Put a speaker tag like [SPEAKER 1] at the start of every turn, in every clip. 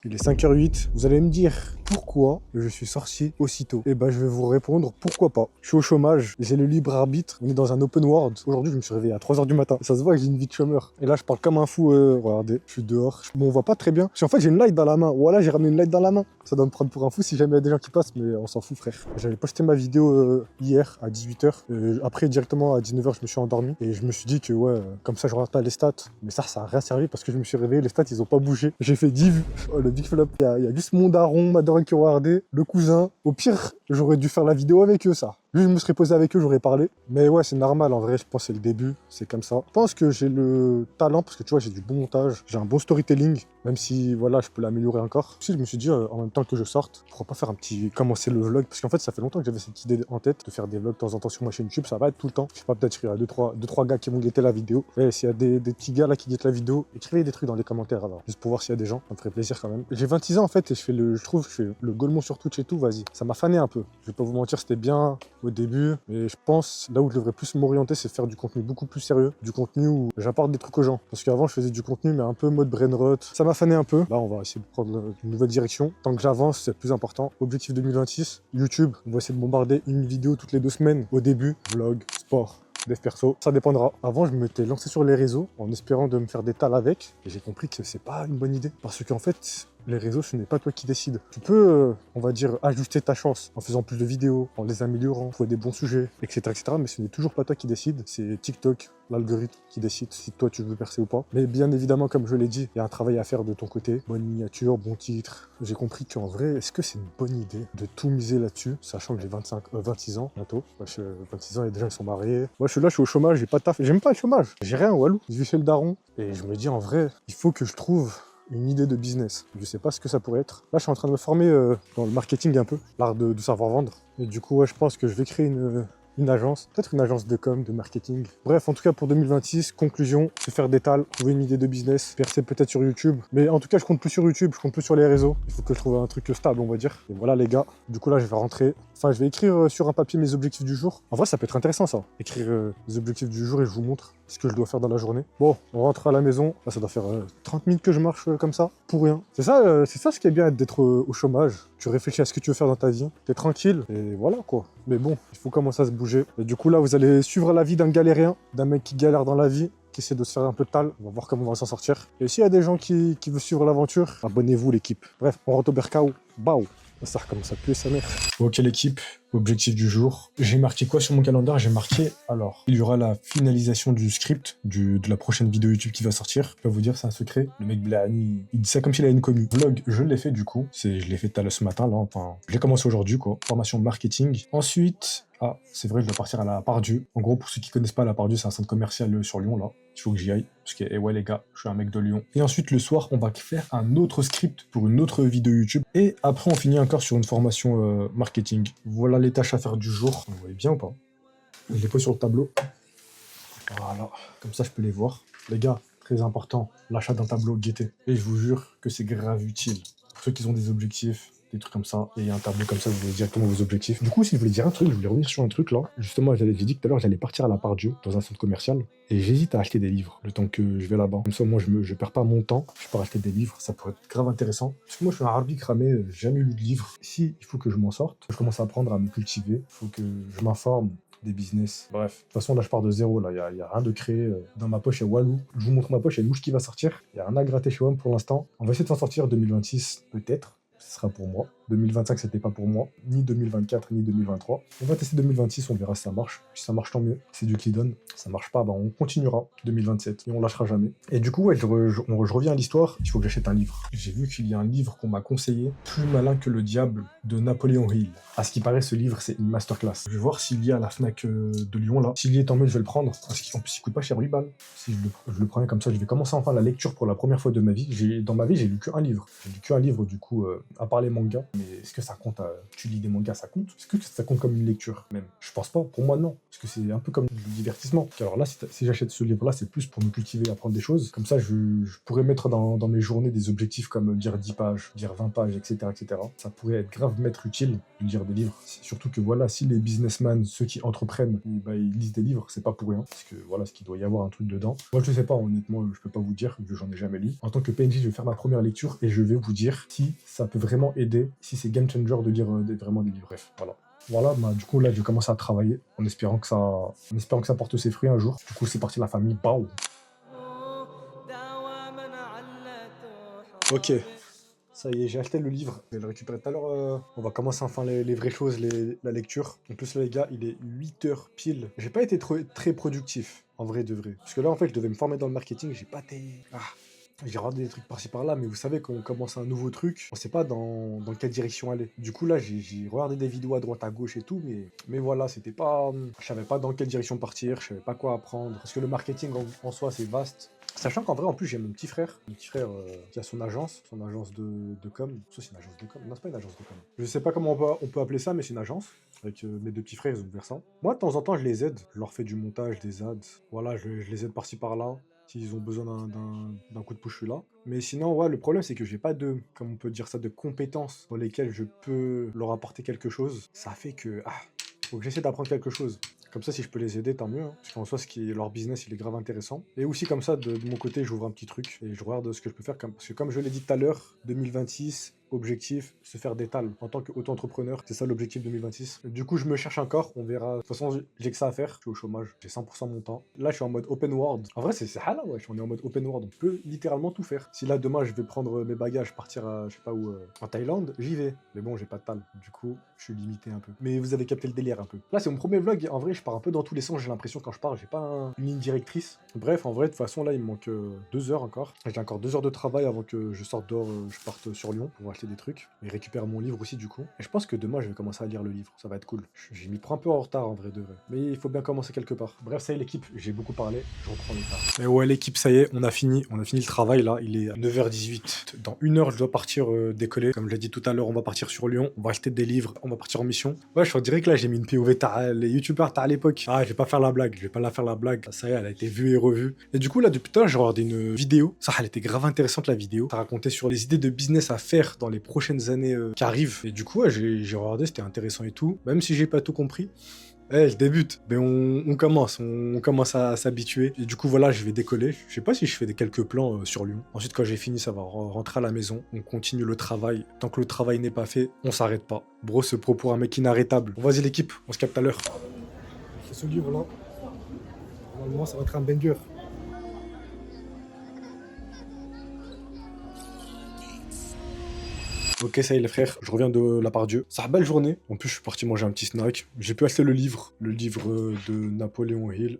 [SPEAKER 1] Il est 5h08. Vous allez me dire pourquoi je suis sorti aussitôt. Eh ben, je vais vous répondre pourquoi pas. Je suis au chômage, j'ai le libre arbitre. On est dans un open world. Aujourd'hui, je me suis réveillé à 3h du matin. Ça se voit que j'ai une vie de chômeur. Et là, je parle comme un fou. Regardez, je suis dehors. Bon, on voit pas très bien. Parce qu'en fait, j'ai une light dans la main. Voilà, j'ai ramené une light dans la main. Ça doit me prendre pour un fou si jamais il y a des gens qui passent, mais on s'en fout, frère. J'avais posté ma vidéo hier à 18h. Après, directement à 19h, je me suis endormi. Et je me suis dit que, ouais, comme ça, je regarde pas les stats. Mais ça a rien servi parce que je me suis réveillé. Les stats, ils ont pas bougé. J'ai fait 10 vues. Oh, le big flop. Il y a juste mon daron, ma daronne qui ont regardé, le cousin. Au pire, j'aurais dû faire la vidéo avec eux, ça. Lui, je me serais posé avec eux, j'aurais parlé. Mais ouais, c'est normal, en vrai, je pense que c'est le début, c'est comme ça. Je pense que j'ai le talent, parce que tu vois, j'ai du bon montage, j'ai un bon storytelling, même si, voilà, je peux l'améliorer encore. Si je me suis dit, en même temps que je sorte, pourquoi pas faire un petit... commencer le vlog, parce qu'en fait, ça fait longtemps que j'avais cette idée en tête, de faire des vlogs de temps en temps sur ma chaîne YouTube, ça va être tout le temps. Je sais pas, peut-être qu'il y a deux, trois gars qui vont guetter la vidéo. Et s'il y a des petits gars là qui guettent la vidéo, écrivez des trucs dans les commentaires, alors, juste pour voir s'il y a des gens, ça me ferait plaisir quand même. J'ai 26 ans, en fait, et je trouve que je fais le Golemon sur Twitch et tout, vas-y. Ça m'a fané un peu. Je vais pas vous mentir, c'était bien au début, mais je pense, là où je devrais plus m'orienter, c'est faire du contenu beaucoup plus sérieux, du contenu où j'apporte des trucs aux gens. Parce qu'avant, je faisais du contenu, mais un peu mode brainrot. Ça m'a fané un peu. Là, on va essayer de prendre une nouvelle direction. Tant que j'avance, c'est le plus important. Objectif 2026, YouTube. On va essayer de bombarder une vidéo toutes les 2 semaines. Au début, vlog, sport, dev perso, ça dépendra. Avant, je m'étais lancé sur les réseaux en espérant de me faire des tals avec. Et j'ai compris que c'est pas une bonne idée. Parce qu'en fait, les réseaux, ce n'est pas toi qui décides. Tu peux, on va dire, ajuster ta chance en faisant plus de vidéos, en les améliorant, trouver des bons sujets, etc., etc. Mais ce n'est toujours pas toi qui décide. C'est TikTok, l'algorithme qui décide si toi tu veux percer ou pas. Mais bien évidemment, comme je l'ai dit, il y a un travail à faire de ton côté. Bonne miniature, bon titre. J'ai compris qu'en vrai, est-ce que c'est une bonne idée de tout miser là-dessus, sachant que j'ai 26 ans bientôt. Moi, 26 ans et déjà ils sont mariés. Moi, je suis là, je suis au chômage, j'ai pas de taf. J'aime pas le chômage. J'ai rien, walou. Je vis chez le daron. Et je me dis, en vrai, il faut que je trouve une idée de business. Je sais pas ce que ça pourrait être. Là, je suis en train de me former dans le marketing un peu, l'art de savoir vendre. Et du coup, ouais, je pense que je vais créer une agence, peut-être une agence de com, de marketing. Bref, en tout cas pour 2026, conclusion, se faire des tals, trouver une idée de business, percer peut-être sur YouTube. Mais en tout cas, je compte plus sur YouTube, je compte plus sur les réseaux. Il faut que je trouve un truc stable, on va dire. Et voilà les gars, du coup là, je vais rentrer. Enfin, je vais écrire sur un papier mes objectifs du jour. En vrai, ça peut être intéressant ça. Écrire les objectifs du jour et je vous montre ce que je dois faire dans la journée. Bon, on rentre à la maison. Là, ça doit faire 30 minutes que je marche comme ça, pour rien. C'est ça ce qui est bien d'être au chômage. Tu réfléchis à ce que tu veux faire dans ta vie. T'es tranquille et voilà quoi. Mais bon, il faut commencer à se bouger. Et du coup là, vous allez suivre la vie d'un galérien, d'un mec qui galère dans la vie, qui essaie de se faire un peu de tal. On va voir comment on va s'en sortir. Et s'il y a des gens qui veulent suivre l'aventure, abonnez-vous l'équipe. Bref, on rentre au Berkao. Bao. Ça recommence à puer sa mère. Ok l'équipe, objectif du jour. J'ai marqué quoi sur mon calendrier? J'ai marqué, alors, il y aura la finalisation du script de la prochaine vidéo YouTube qui va sortir. Je peux vous dire, c'est un secret. Le mec Blahani, il dit ça comme s'il avait une commu. Vlog, je l'ai fait du coup. Je l'ai fait tout à l'heure ce matin, là, enfin, je l'ai commencé aujourd'hui, quoi. Formation marketing. Ensuite, ah, c'est vrai, je dois partir à la Part-Dieu. En gros, pour ceux qui connaissent pas la Part-Dieu, c'est un centre commercial sur Lyon, là. Il faut que j'y aille. Parce que, ouais, les gars, je suis un mec de Lyon. Et ensuite, le soir, on va faire un autre script pour une autre vidéo YouTube. Et après, on finit encore sur une formation marketing. Voilà les tâches à faire du jour. Vous voyez bien ou pas? Je les pose sur le tableau. Voilà. Comme ça, je peux les voir. Les gars, très important, l'achat d'un tableau guetté. Et je vous jure que c'est grave utile. Pour ceux qui ont des objectifs, des trucs comme ça, et un tableau comme ça, vous voyez directement vos objectifs. Du coup, si je voulais dire un truc, je voulais revenir sur un truc là. Justement, j'ai dit tout à l'heure, j'allais partir à la Part-Dieu, dans un centre commercial, et j'hésite à acheter des livres, le temps que je vais là-bas. Comme ça, moi, je perds pas mon temps, je peux acheter des livres, ça pourrait être grave intéressant. Parce que moi, je suis un harbi cramé, j'ai jamais lu de livres. Si, il faut que je m'en sorte, je commence à apprendre à me cultiver, il faut que je m'informe des business. Bref, de toute façon, là, je pars de zéro. Là, il y a rien de créé. Dans ma poche, il y a Walou. Je vous montre ma poche, il y a une mouche qui va sortir. Il y a rien à gratter chez WAM pour l'instant. On va essayer de s'en sortir 2026, peut-être. Ce sera pour moi. 2025, c'était pas pour moi. Ni 2024, ni 2023. On va tester 2026, on verra si ça marche. Si ça marche, tant mieux. C'est Dieu qui donne. Ça marche pas, bah on continuera 2027. Et on lâchera jamais. Et du coup, ouais, je reviens à l'histoire. Il faut que j'achète un livre. J'ai vu qu'il y a un livre qu'on m'a conseillé, Plus malin que le diable, de Napoléon Hill. À ce qui paraît, ce livre, c'est une masterclass. Je vais voir s'il y a à la Fnac de Lyon, là. S'il y est, tant mieux, je vais le prendre. Parce qu'en plus, il coûte pas cher 8 balles. Si je le prends comme ça, je vais commencer enfin la lecture pour la première fois de ma vie. Dans ma vie, j'ai lu qu'un livre. J'ai lu qu'un livre, du coup, à part les mangas. Mais est-ce que ça compte tu lis des mangas, ça compte? Est-ce que ça compte comme une lecture même? Je pense pas. Pour moi, non. Parce que c'est un peu comme du divertissement. Alors là, si j'achète ce livre-là, c'est plus pour me cultiver, apprendre des choses. Comme ça, je pourrais mettre dans mes journées des objectifs comme lire 10 pages, lire 20 pages, etc., etc. Ça pourrait être grave m'être utile de lire des livres. Surtout que voilà, si les businessmen, ceux qui entreprennent, bah, ils lisent des livres, c'est pas pour rien. Parce que voilà, ce qu'il doit y avoir un truc dedans. Moi, je sais pas, honnêtement, je peux pas vous dire, vu que j'en ai jamais lu. En tant que PNJ, je vais faire ma première lecture et je vais vous dire si ça peut vraiment aider, si c'est game changer de lire vraiment des livres. Bref, voilà. Voilà, bah, du coup, là, je vais commencer à travailler en espérant que ça porte ses fruits un jour. Du coup, c'est parti, la famille. Bao. Ok, ça y est, j'ai acheté le livre. Je vais le récupérer tout à l'heure. On va commencer enfin les vraies choses, la lecture. En plus, là, les gars, il est 8 heures pile. J'ai pas été très productif, en vrai de vrai. Parce que là, en fait, je devais me former dans le marketing. J'ai pas été... J'ai regardé des trucs par-ci par-là, mais vous savez, quand on commence un nouveau truc, on sait pas dans quelle direction aller. Du coup, là, j'ai regardé des vidéos à droite, à gauche et tout, mais voilà, c'était pas... Je savais pas dans quelle direction partir, je savais pas quoi apprendre. Parce que le marketing en soi, c'est vaste. Sachant qu'en vrai, en plus, j'ai mon petit frère qui a son agence de com. Ça, c'est une agence de com. Non, c'est pas une agence de com. Je sais pas comment on peut appeler ça, mais c'est une agence. Avec mes deux petits frères, ils ont ouvert ça. Moi, de temps en temps, je les aide. Je leur fais du montage, des ads. Voilà, je les aide par-ci par-là. S'ils ont besoin d'un coup de pouce, je suis là. Mais sinon, ouais, le problème, c'est que j'ai pas comment on peut dire ça, de compétences dans lesquelles je peux leur apporter quelque chose. Ça fait que, faut que j'essaie d'apprendre quelque chose. Comme ça, si je peux les aider, tant mieux. Hein. Parce qu'en soi, leur business, il est grave intéressant. Et aussi, comme ça, de mon côté, j'ouvre un petit truc et je regarde ce que je peux faire. Parce que comme je l'ai dit tout à l'heure, 2026, objectif, se faire d'étal en tant qu'auto-entrepreneur. C'est ça l'objectif 2026. Du coup, je me cherche encore, on verra. De toute façon, j'ai que ça à faire. Je suis au chômage, j'ai 100% mon temps. Là, je suis en mode open world. En vrai, c'est hala, ouais. On est en mode open world. On peut littéralement tout faire. Si là, demain, je vais prendre mes bagages, partir à, je sais pas où, en Thaïlande, j'y vais. Mais bon, j'ai pas de tal. Du coup, je suis limité un peu. Mais vous avez capté le délire un peu. Là, c'est mon premier vlog. En vrai, je pars un peu dans tous les sens. J'ai l'impression quand je pars, j'ai pas une ligne directrice. Bref, en vrai, de toute façon, là, il me manque 2 heures encore. J'ai encore 2 heures de travail avant que je sorte dehors, je parte sur Lyon pour acheter des trucs. Et récupère mon livre aussi du coup. Et je pense que demain je vais commencer à lire le livre, ça va être cool. Je m'y prends un peu en retard en vrai de vrai. Mais il faut bien commencer quelque part. Bref, ça y est l'équipe, j'ai beaucoup parlé, je reprends les tâches. Et ouais l'équipe, ça y est, on a fini le travail là, il est 9h18. Dans 1 heure je dois partir décoller. Comme je l'ai dit tout à l'heure, on va partir sur Lyon, on va acheter des livres, on va partir en mission. Ouais, je dirais que là j'ai mis une POV, les youtubeurs à l'époque. Ah, je vais pas faire la blague, je vais pas la faire la blague. Ça y est, elle a été vue et revue. Et du coup là depuis tout à l'heure, j'ai regardé une vidéo. Ça, elle était grave intéressante la vidéo. Ça racontait sur les idées de business à faire dans les prochaines années qui arrivent. Et du coup, ouais, j'ai regardé, c'était intéressant et tout. Même si j'ai pas tout compris. Je débute. Mais on commence à s'habituer. Et du coup, voilà, je vais décoller. Je sais pas si je fais quelques plans sur Lyon. Ensuite, quand j'ai fini, ça va rentrer à la maison. On continue le travail. Tant que le travail n'est pas fait, on s'arrête pas. Bro, ce pro pour un mec inarrêtable. Bon, vas-y l'équipe, on se capte à l'heure. C'est ce livre là. Normalement, ça va être un banger. Ok, ça y est les frères, je reviens de la part Dieu. Ça a belle journée. En plus, je suis parti manger un petit snack. J'ai pu acheter le livre de Napoléon Hill,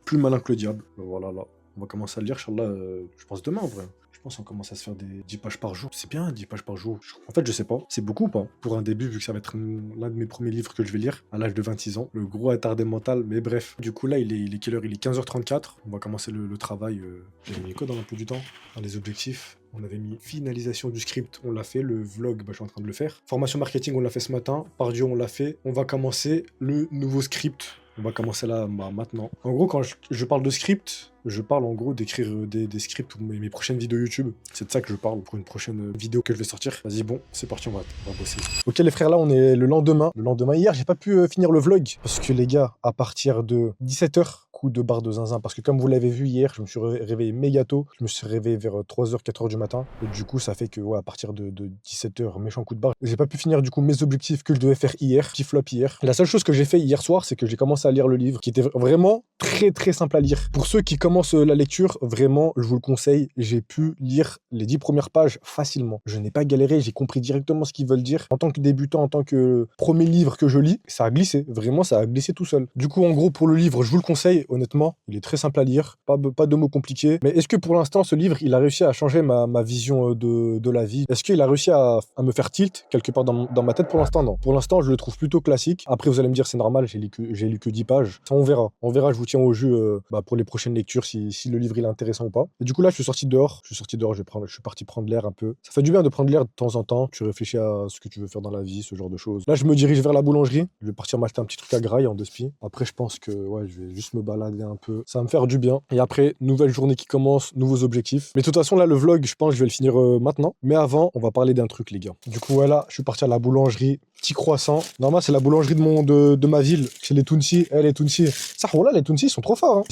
[SPEAKER 1] plus malin que le diable. Voilà, là. On va commencer à le lire, Inch'Allah, je pense demain en vrai. Je pense qu'on commence à se faire des 10 pages par jour. C'est bien, 10 pages par jour. En fait, je sais pas. C'est beaucoup ou pas? Pour un début, vu que ça va être l'un de mes premiers livres que je vais lire, à l'âge de 26 ans. Le gros attardé mental, mais bref. Du coup, là, il est quelle heure? Il est 15h34. On va commencer le travail. J'ai mis quoi dans l'emploi du temps? Dans les objectifs. On avait mis finalisation du script, on l'a fait. Le vlog, je suis en train de le faire. Formation marketing, on l'a fait ce matin. Par Dieu, on l'a fait. On va commencer le nouveau script. On va commencer là, maintenant. En gros, quand je parle de script, je parle en gros d'écrire des scripts pour mes prochaines vidéos YouTube. C'est de ça que je parle pour une prochaine vidéo que je vais sortir. Vas-y, bon, c'est parti, on va bosser. Ok les frères, là on est le lendemain. Hier, j'ai pas pu finir le vlog parce que les gars, à partir de 17h, coup de barre de zinzin. Parce que comme vous l'avez vu hier, je me suis réveillé méga tôt. Je me suis réveillé vers 3h, 4h du matin. Et du coup, ça fait que ouais, à partir de 17h, méchant coup de barre. J'ai pas pu finir du coup mes objectifs que je devais faire hier. Petit flop hier. La seule chose que j'ai fait hier soir, c'est que j'ai commencé à lire le livre qui était vraiment très simple à lire. Pour ceux qui commencent la lecture, vraiment, je vous le conseille. J'ai pu lire les 10 premières pages facilement. Je n'ai pas galéré, j'ai compris directement ce qu'ils veulent dire. En tant que débutant, en tant que premier livre que je lis, ça a glissé. Vraiment, ça a glissé tout seul. Du coup, en gros, pour le livre, je vous le conseille. honnêtement, il est très simple à lire, pas de mots compliqués. Mais est-ce que pour l'instant, ce livre, il a réussi à changer ma vision de la vie? Est-ce qu'il a réussi à me faire tilt quelque part dans ma tête? Pour l'instant, non. Pour l'instant, je le trouve plutôt classique. Après, vous allez me dire, c'est normal, j'ai lu que 10 pages. Ça, on verra. On verra, je vous tiens au jus pour les prochaines lectures, si le livre il est intéressant ou pas. Et du coup, là, je suis sorti dehors, je suis parti prendre l'air un peu. Ça fait du bien de prendre l'air de temps en temps. Tu réfléchis à ce que tu veux faire dans la vie, ce genre de choses. Là, je me dirige vers la boulangerie. Je vais partir m'acheter un petit truc à graille en 2 spi. Après, je pense que ouais, je vais juste me balader un peu. Ça va me faire du bien. Et après, nouvelle journée qui commence, nouveaux objectifs. Mais de toute façon, là, le vlog, je pense que je vais le finir maintenant. Mais avant, on va parler d'un truc, les gars. Du coup, voilà, je suis parti à la boulangerie. Petit croissant. Normalement, c'est la boulangerie de ma ville. C'est les Tounsi. Les Tounsi. Ça, voilà, les Tounsi, ils sont trop forts. Hein.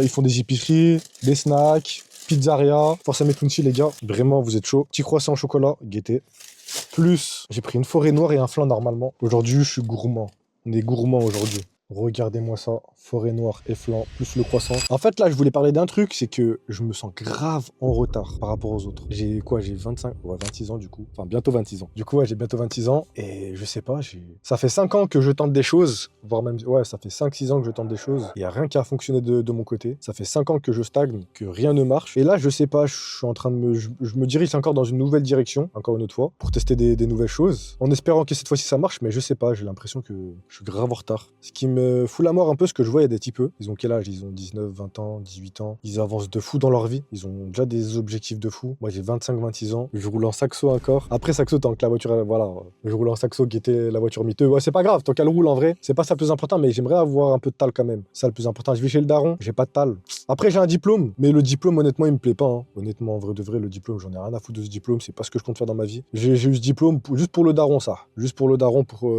[SPEAKER 1] Ils font des épiceries, des snacks, pizzeria. Force à mes Tounsi, les gars. Vraiment, vous êtes chaud. Petit croissant au chocolat, gaieté. Plus, j'ai pris une forêt noire et un flan normalement. Aujourd'hui, je suis gourmand. On est gourmand aujourd'hui. Regardez-moi ça, forêt noire et flan, plus le croissant. En fait, là, je voulais parler d'un truc, c'est que je me sens grave en retard par rapport aux autres. J'ai 26 ans du coup. Enfin, bientôt 26 ans. Du coup, ouais, j'ai bientôt 26 ans et je sais pas, ça fait 5 ans que je tente des choses, voire même, ouais, ça fait 5-6 ans que je tente des choses. Il y a rien qui a fonctionné de mon côté. Ça fait 5 ans que je stagne, que rien ne marche. Et là, je sais pas, je suis en train de je me dirige encore dans une nouvelle direction, encore une autre fois, pour tester des nouvelles choses, en espérant que cette fois-ci ça marche, mais je sais pas, j'ai l'impression que je suis grave en retard. Ce qui me fout la mort un peu, ce que je vois, il y a des types, ils ont quel âge? Ils ont 19, 20 ans, 18 ans. Ils avancent de fou dans leur vie. Ils ont déjà des objectifs de fou. Moi, j'ai 25, 26 ans. Je roule en saxo encore. Après saxo, tant que la voiture, voilà, je roule en saxo qui était la voiture miteuse. Ouais, c'est pas grave, tant qu'elle roule en vrai. C'est pas ça le plus important, mais j'aimerais avoir un peu de tal quand même. C'est ça le plus important. Je vais chez le daron, j'ai pas de tal. Après, j'ai un diplôme, mais le diplôme, honnêtement, il me plaît pas. Hein. Honnêtement, en vrai de vrai, le diplôme, j'en ai rien à foutre de ce diplôme. C'est pas ce que je compte faire dans ma vie. J'ai eu ce diplôme juste pour le daron, ça. Juste pour le daron, pour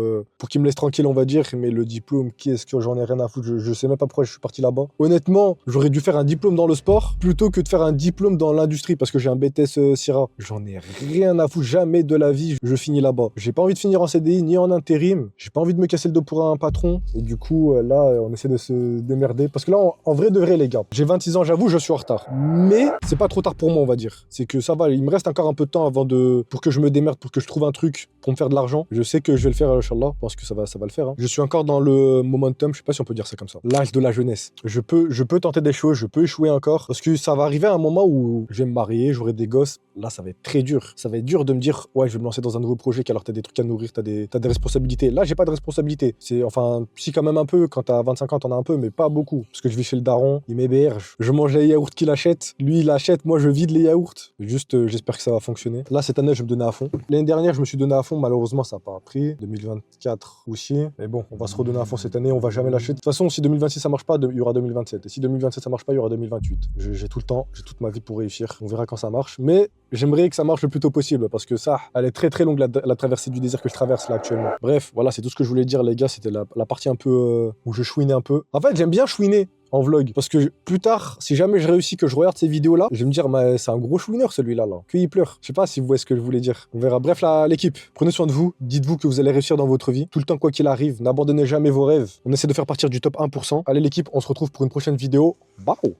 [SPEAKER 1] qu'il me laisse tranquille, on va dire. Mais le diplôme, qu'est-ce que j'en ai rien à foutre. Je sais même pas pourquoi je suis parti là-bas. Honnêtement, j'aurais dû faire un diplôme dans le sport plutôt que de faire un diplôme dans l'industrie parce que j'ai un BTS Sira. J'en ai rien à foutre. Jamais de la vie, je finis là-bas. J'ai pas envie de finir en CDI ni en intérim. J'ai pas envie de me casser le dos pour un patron. Et du coup, là, on essaie de se démerder. Parce que là, en vrai de vrai, les gars, j'ai 26 ans, j'avoue, je suis en retard. Mais c'est pas trop tard pour moi, on va dire. C'est que ça va, il me reste encore un peu de temps pour que je me démerde, pour que je trouve un truc pour me faire de l'argent. Je sais que je vais le faire, Inch'Allah. Je pense que ça va le faire. Hein. Je suis encore dans le momentum, je sais pas si on peut dire ça comme ça. L'âge de la jeunesse. Je peux tenter des choses, je peux échouer encore. Parce que ça va arriver à un moment où je vais me marier, j'aurai des gosses. Là, ça va être très dur. Ça va être dur de me dire, ouais, je vais me lancer dans un nouveau projet, alors t'as des trucs à nourrir, t'as des responsabilités. Là, j'ai pas de responsabilité. Enfin, si quand même un peu, quand t'as 25 ans, t'en as un peu, mais pas beaucoup. Parce que je vis chez le daron, il m'héberge. Je mange les yaourts qu'il achète. Lui, il achète, moi, je vide les yaourts. Juste, j'espère que ça va fonctionner. Là, cette année, je vais me donner à fond. L'année dernière, je me suis donné à fond. Malheureusement, ça n'a pas pris. 2024 aussi. Mais bon, on va se redonner à fond cette année. On va jamais lâcher. De toute façon, si 2026 ça marche pas, il y aura 2027. Et si 2027 ça marche pas, il y aura 2028. J'ai tout le temps, j'ai toute ma vie pour réussir. On verra quand ça marche. Mais j'aimerais que ça marche le plus tôt possible parce que ça, elle est très très longue la traversée du désir que je traverse là actuellement. Bref, voilà, c'est tout ce que je voulais dire, les gars. C'était la partie un peu où je chouinais un peu. En fait, j'aime bien chouiner en vlog. Parce que plus tard, si jamais je réussis que je regarde ces vidéos-là, je vais me dire, mais c'est un gros chouineur celui-là, là. Qu'il pleure. Je sais pas si vous voyez ce que je voulais dire. On verra. Bref, l'équipe, prenez soin de vous. Dites-vous que vous allez réussir dans votre vie. Tout le temps, quoi qu'il arrive, n'abandonnez jamais vos rêves. On essaie de faire partir du top 1%. Allez, l'équipe, on se retrouve pour une prochaine vidéo. Bye!